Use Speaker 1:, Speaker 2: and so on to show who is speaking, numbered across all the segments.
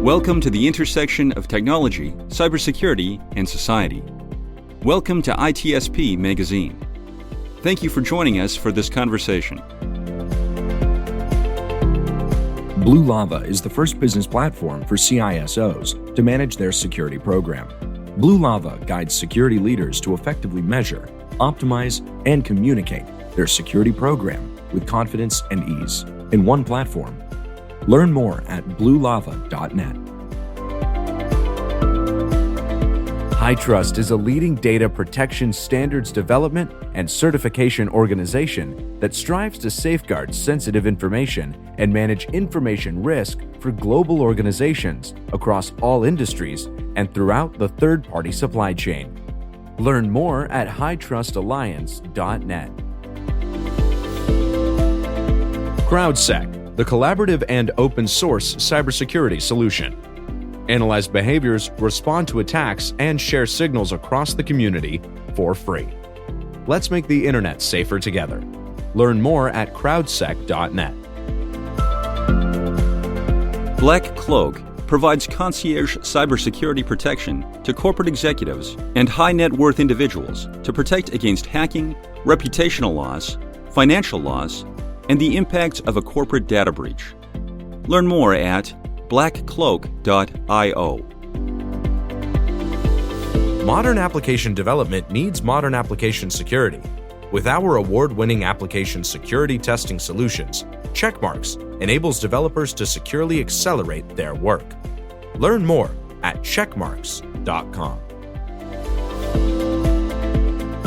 Speaker 1: Welcome to the intersection of technology, cybersecurity, and society. Welcome to ITSP Magazine. Thank you for joining us for this conversation.
Speaker 2: Blue Lava is the first business platform for CISOs to manage their security program. Blue Lava guides security leaders to effectively measure, optimize, and communicate their security program with confidence and ease in one platform. Learn more at bluelava.net. HITRUST is a leading data protection standards development and certification organization that strives to safeguard sensitive information and manage information risk for global organizations across all industries and throughout the third-party supply chain. Learn more at hitrustalliance.net. CrowdSec, the collaborative and open source cybersecurity solution. Analyze behaviors, respond to attacks, and share signals across the community for free. Let's make the internet safer together. Learn more at crowdsec.net.
Speaker 1: Black Cloak provides concierge cybersecurity protection to corporate executives and high net worth individuals to protect against hacking, reputational loss, financial loss, and the impact of a corporate data breach. Learn more at blackcloak.io.
Speaker 2: Modern application development needs modern application security. With our award-winning application security testing solutions, Checkmarx enables developers to securely accelerate their work. Learn more at checkmarx.com.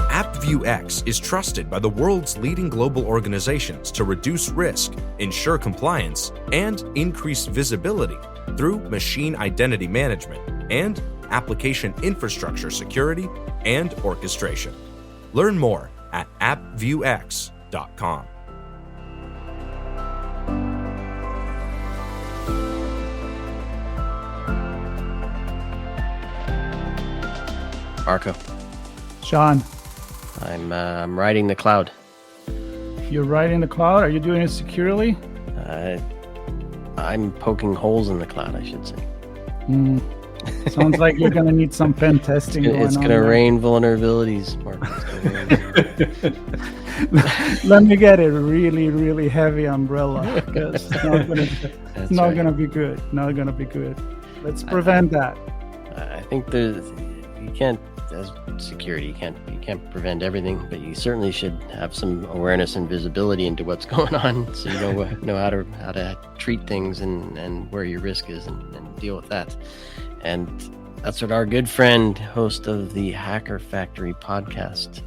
Speaker 2: AppViewX is trusted by the world's leading global organizations to reduce risk, ensure compliance, and increase visibility through machine identity management and application infrastructure security and orchestration. Learn more at appviewx.com.
Speaker 3: Marco.
Speaker 4: Sean.
Speaker 3: I'm riding the cloud.
Speaker 4: You're riding the cloud? Are you doing it securely?
Speaker 3: I'm poking holes in the cloud, I should say.
Speaker 4: Sounds like you're going to need some pen testing going on.
Speaker 3: It's going to rain vulnerabilities, Marco.
Speaker 4: Let me get a really, really heavy umbrella because it's not going to be good. Not going to be good. Let's prevent that.
Speaker 3: I think you can't, as security, you can't prevent everything, but you certainly should have some awareness and visibility into what's going on, so you know how to treat things and where your risk is and deal with that. And that's what our good friend, host of the Hacker Factory podcast,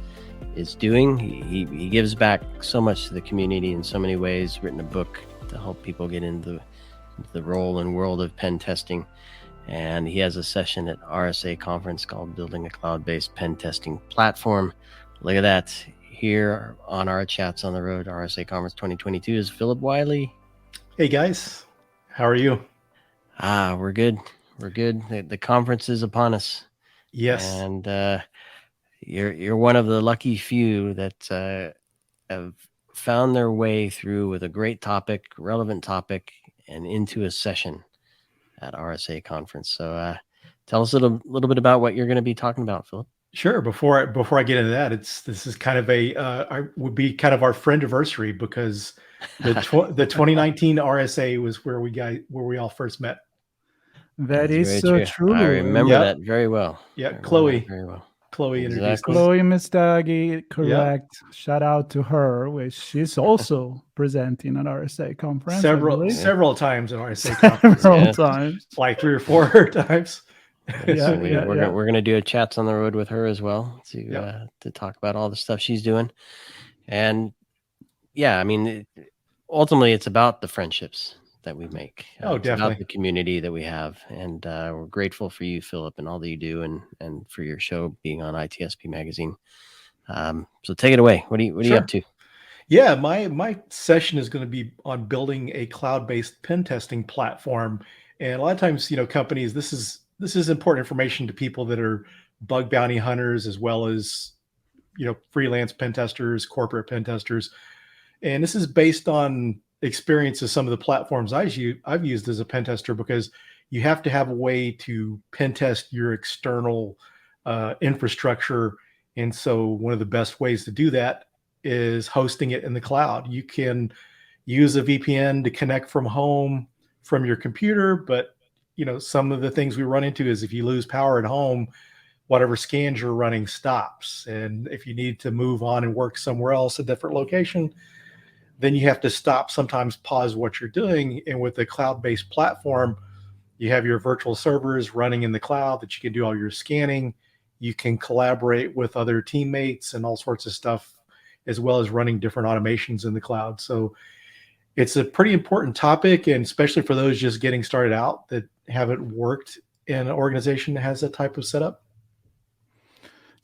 Speaker 3: is doing. He gives back so much to the community in so many ways. Written a book to help people get into the role and world of pen testing. And he has a session at RSA Conference called Building a Cloud-Based Pen Testing Platform. Look at that. Here on our Chats on the Road, RSA Conference 2022 is Phillip Wylie.
Speaker 5: Hey guys, how are you?
Speaker 3: We're good. We're good. The conference is upon us.
Speaker 5: Yes.
Speaker 3: And you're one of the lucky few that have found their way through with a great topic, relevant topic, and into a session at RSA Conference. So tell us a little bit about what you're going to be talking about, Phillip.
Speaker 5: Sure. Before I get into that, this is kind of would be kind of our friendiversary, because the 2019 RSA was where we all first met.
Speaker 4: That is so true.
Speaker 3: I remember that very well.
Speaker 5: Yeah, Chloe.
Speaker 3: Very well.
Speaker 5: Chloe introduced us.
Speaker 4: Chloe Mistagi, correct. Yeah. Shout out to her, which she's also presenting at RSA Conference.
Speaker 5: Several times at RSA Conference.
Speaker 4: Several times.
Speaker 5: Like 3 or 4 times.
Speaker 3: We're going to do a Chats on the Road with her as well to talk about all the stuff she's doing. And yeah, I mean, ultimately it's about the friendships that we make.
Speaker 5: Definitely.
Speaker 3: About the community that we have. And we're grateful for you, Phillip, and all that you do and for your show being on ITSP Magazine. So take it away. What are you up to?
Speaker 5: Yeah, my session is going to be on building a cloud-based pen testing platform. And a lot of times, companies, this is important information to people that are bug bounty hunters, as well as, freelance pen testers, corporate pen testers. And this is based on experience of some of the platforms I've used as a pen tester, because you have to have a way to pen test your external infrastructure. And so one of the best ways to do that is hosting it in the cloud. You can use a VPN to connect from home from your computer, but some of the things we run into is if you lose power at home, whatever scans you're running stops. And if you need to move on and work somewhere else, a different location, then you have to stop, sometimes pause what you're doing. And with a cloud-based platform, you have your virtual servers running in the cloud that you can do all your scanning. You can collaborate with other teammates and all sorts of stuff, as well as running different automations in the cloud. So it's a pretty important topic, and especially for those just getting started out that haven't worked in an organization that has that type of setup.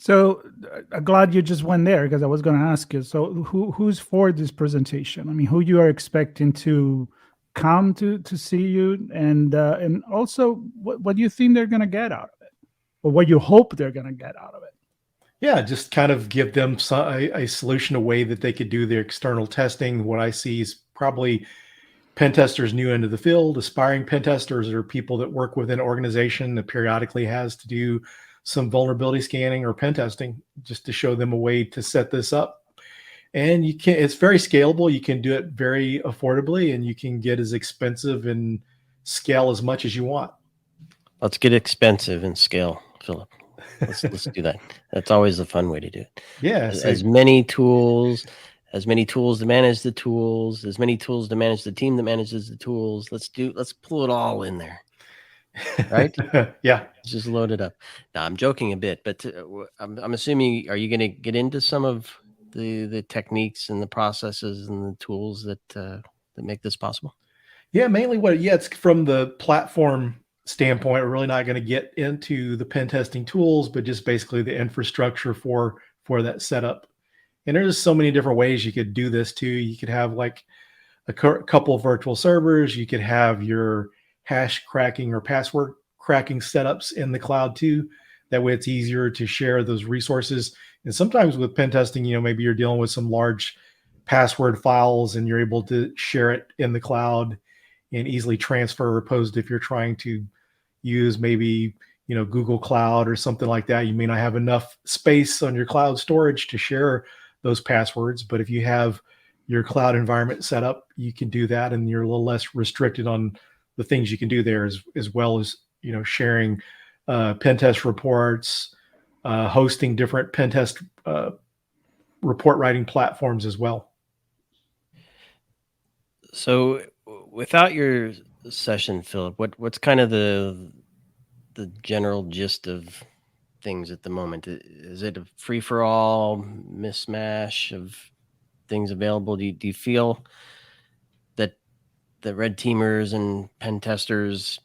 Speaker 4: So I'm glad you just went there, because I was going to ask you. So who's for this presentation? I mean, who you are expecting to come to see you, and also what do you think they're going to get out of it, or what you hope they're going to get out of it?
Speaker 5: Yeah, just kind of give them a solution, a way that they could do their external testing. What I see is probably pen testers new into the field, aspiring pen testers, or people that work within an organization that periodically has to do some vulnerability scanning or pen testing, just to show them a way to set this up. And it's very scalable. You can do it very affordably, and you can get as expensive and scale as much as you want.
Speaker 3: Let's get expensive and scale, Phillip. Let's do that. That's always a fun way to do it.
Speaker 5: Yeah.
Speaker 3: As many tools to manage the tools, as many tools to manage the team that manages the tools. Let's pull it all in there. Right?
Speaker 5: Yeah.
Speaker 3: Just load it up. Now, I'm joking a bit, but I'm assuming, are you going to get into some of the techniques and the processes and the tools that make this possible?
Speaker 5: Yeah, mainly it's from the platform standpoint. We're really not going to get into the pen testing tools, but just basically the infrastructure for that setup. And there's so many different ways you could do this too. You could have like a couple of virtual servers. You could have your hash cracking or password cracking setups in the cloud too. That way it's easier to share those resources. And sometimes with pen testing, maybe you're dealing with some large password files and you're able to share it in the cloud and easily transfer, opposed to if you're trying to use maybe, Google Cloud or something like that. You may not have enough space on your cloud storage to share those passwords. But if you have your cloud environment set up, you can do that, and you're a little less restricted on the things you can do there, as well as, sharing pen test reports, hosting different pen test report writing platforms as well.
Speaker 3: So without your session, Phillip, what's kind of the general gist of things at the moment? Is it a free-for-all mismatch of things available? Do you feel that the red teamers and pen testers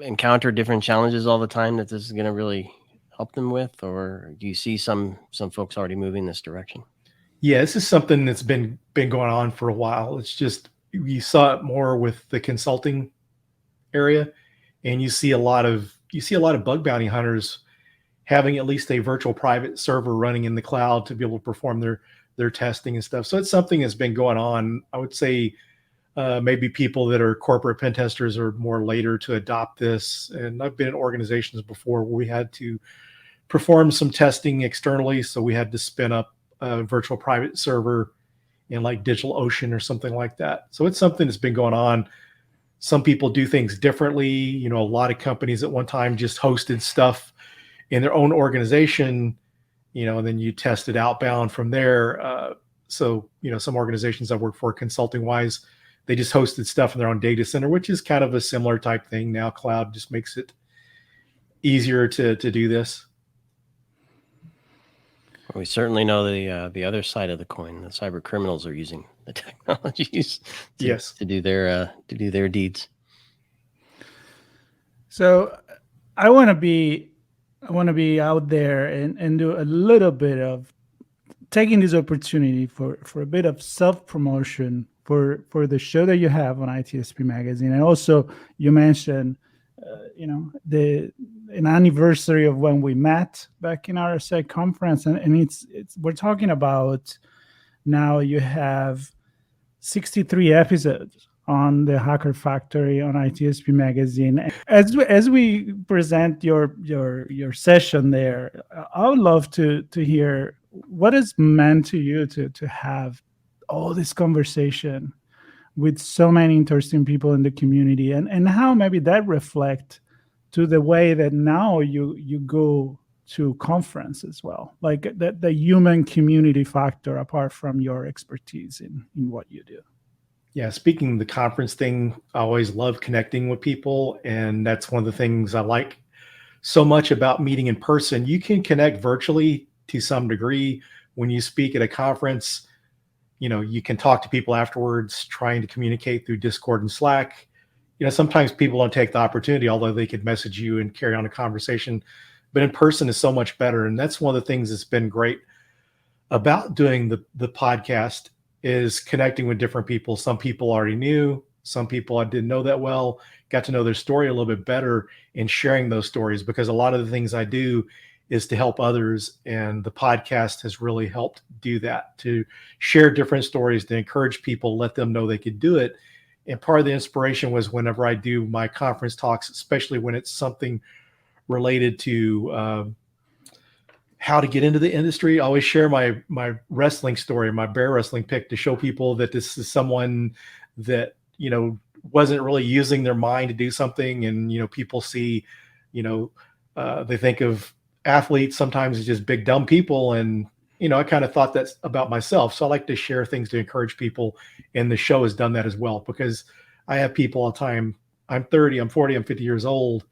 Speaker 3: encounter different challenges all the time that this is going to really help them with, or do you see some folks already moving this direction?
Speaker 5: Yeah, this is something that's been going on for a while. It's just, you saw it more with the consulting area, and you see a lot of bug bounty hunters having at least a virtual private server running in the cloud to be able to perform their testing and stuff. So it's something that's been going on. I would say maybe people that are corporate pen testers are more later to adopt this. And I've been in organizations before where we had to perform some testing externally. So we had to spin up a virtual private server in like DigitalOcean or something like that. So it's something that's been going on. Some people do things differently. A lot of companies at one time just hosted stuff in their own organization, and then you test it outbound from there. So, some organizations I work for consulting wise, they just hosted stuff in their own data center, which is kind of a similar type thing. Now cloud just makes it easier to do this.
Speaker 3: We certainly know the other side of the coin. The cyber criminals are using the technologies to do their deeds.
Speaker 4: So I want to be out there and do a little bit of taking this opportunity for a bit of self-promotion for the show that you have on ITSP Magazine. And also you mentioned, an anniversary of when we met back in RSA Conference. And it's we're talking about, now you have 63 episodes on the Hacker Factory on ITSP Magazine. As we present your session there, I would love to hear what is meant to you to have all this conversation with so many interesting people in the community, and how maybe that reflect to the way that now you go to conference as well, like the human community factor apart from your expertise in what you do.
Speaker 5: Yeah, speaking of the conference thing, I always love connecting with people. And that's one of the things I like so much about meeting in person. You can connect virtually to some degree. When you speak at a conference, you can talk to people afterwards, trying to communicate through Discord and Slack. Sometimes people don't take the opportunity, although they could message you and carry on a conversation. But in person is so much better. And that's one of the things that's been great about doing the podcast, is connecting with different people. Some people already knew, some people I didn't know that well, got to know their story a little bit better, and sharing those stories, because a lot of the things I do is to help others. And the podcast has really helped do that, to share different stories, to encourage people, let them know they could do it. And part of the inspiration was whenever I do my conference talks, especially when it's something related to how to get into the industry, I always share my wrestling story, my bear wrestling pick, to show people that this is someone that, wasn't really using their mind to do something. And, people see, they think of athletes sometimes as just big, dumb people. And, I kind of thought that's about myself. So I like to share things to encourage people. And the show has done that as well, because I have people all the time. I'm 30, I'm 40, I'm 50 years old.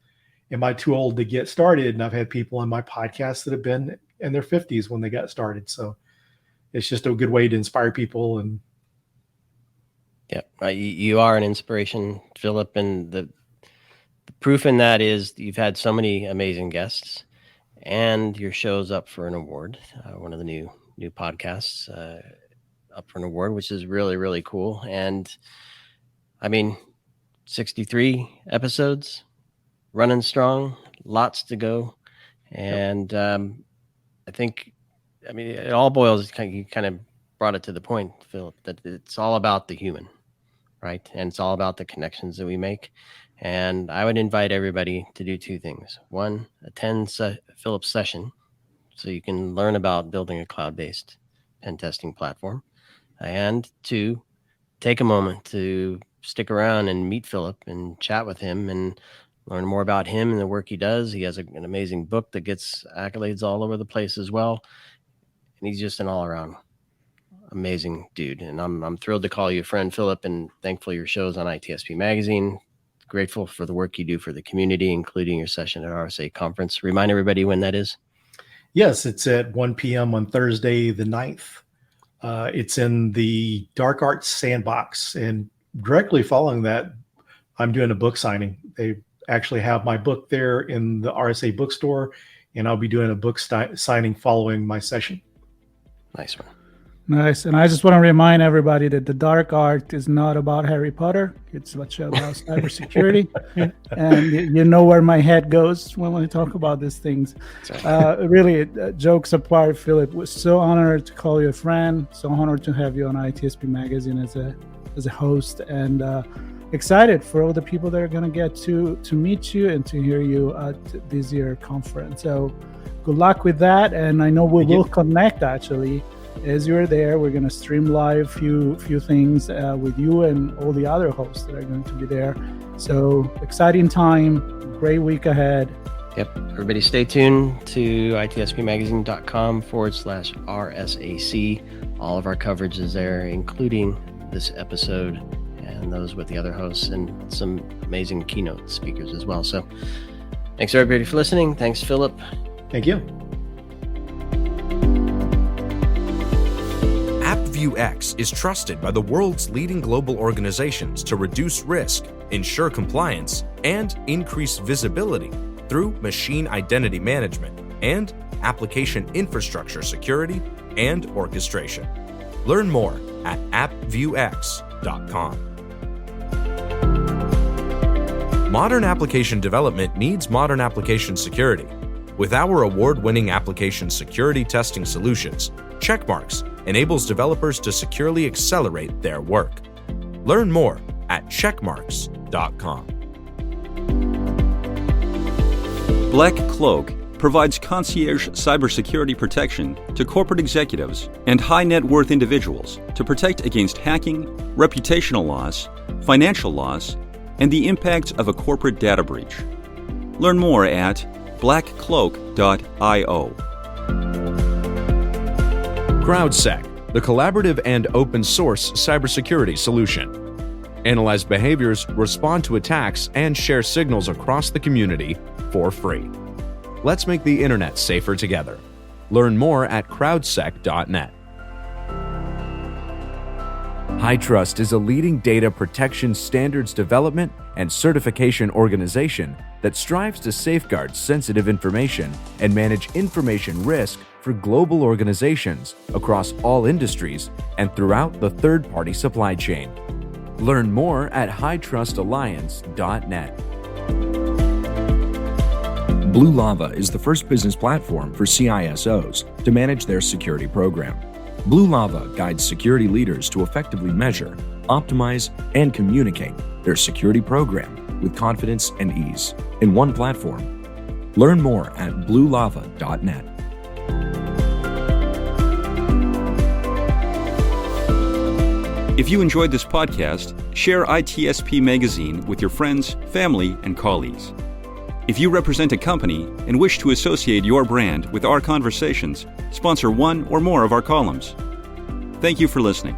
Speaker 5: Am I too old to get started? And I've had people on my podcast that have been in their 50s when they got started. So it's just a good way to inspire people. And
Speaker 3: yeah, you are an inspiration, Phillip. And the proof in that is you've had so many amazing guests, and your show's up for an award. One of the new podcasts up for an award, which is really, really cool. And I mean, 63 episodes, running strong, lots to go. And I think, it all boils, you kind of brought it to the point, Phillip, that it's all about the human, right? And it's all about the connections that we make. And I would invite everybody to do two things. One, attend Phillip's session so you can learn about building a cloud-based pen testing platform. And two, take a moment to stick around and meet Phillip and chat with him and learn more about him and the work he does. He has an amazing book that gets accolades all over the place as well. And he's just an all-around amazing dude. And I'm thrilled to call you a friend, Phillip, and thankful your show's on ITSP Magazine. Grateful for the work you do for the community, including your session at RSA Conference. Remind everybody when that is.
Speaker 5: Yes, it's at 1 p.m. on Thursday, the 9th. It's in the Dark Arts Sandbox. And directly following that, I'm doing a book signing. They actually have my book there in the RSA bookstore, and I'll be doing a book signing following my session.
Speaker 3: Nice one.
Speaker 4: Nice. And I just want to remind everybody that the Dark Art is not about Harry Potter. It's about cybersecurity. And you know where my head goes when I talk about these things. Really, jokes apart, Phillip, was so honored to call you a friend. So honored to have you on ITSP Magazine as a host, and excited for all the people that are going to get to meet you and to hear you at this year's conference. So good luck with that. And I know we will connect actually. As you're there, we're going to stream live few things with you and all the other hosts that are going to be there. So exciting time, great week ahead.
Speaker 3: Yep. Everybody stay tuned to itspmagazine.com/RSAC. All of our coverage is there, including this episode and those with the other hosts and some amazing keynote speakers as well. So thanks everybody for listening. Thanks, Phillip.
Speaker 5: Thank you.
Speaker 2: AppViewX is trusted by the world's leading global organizations to reduce risk, ensure compliance, and increase visibility through machine identity management and application infrastructure security and orchestration. Learn more at appviewx.com. Modern application development needs modern application security. With our award-winning application security testing solutions, Checkmarks enables developers to securely accelerate their work. Learn more at checkmarks.com.
Speaker 1: Black Cloak provides concierge cybersecurity protection to corporate executives and high net worth individuals to protect against hacking, reputational loss, financial loss, and the impacts of a corporate data breach. Learn more at blackcloak.io.
Speaker 2: CrowdSec, the collaborative and open source cybersecurity solution. Analyze behaviors, respond to attacks, and share signals across the community for free. Let's make the internet safer together. Learn more at crowdsec.net. HITRUST is a leading data protection standards development and certification organization that strives to safeguard sensitive information and manage information risk for global organizations across all industries and throughout the third-party supply chain. Learn more at hightrustalliance.net.
Speaker 6: Blue Lava is the first business platform for CISOs to manage their security program. Blue Lava guides security leaders to effectively measure, optimize, and communicate their security program with confidence and ease in one platform. Learn more at bluelava.net.
Speaker 1: If you enjoyed this podcast, share ITSP Magazine with your friends, family, and colleagues. If you represent a company and wish to associate your brand with our conversations, sponsor one or more of our columns. Thank you for listening.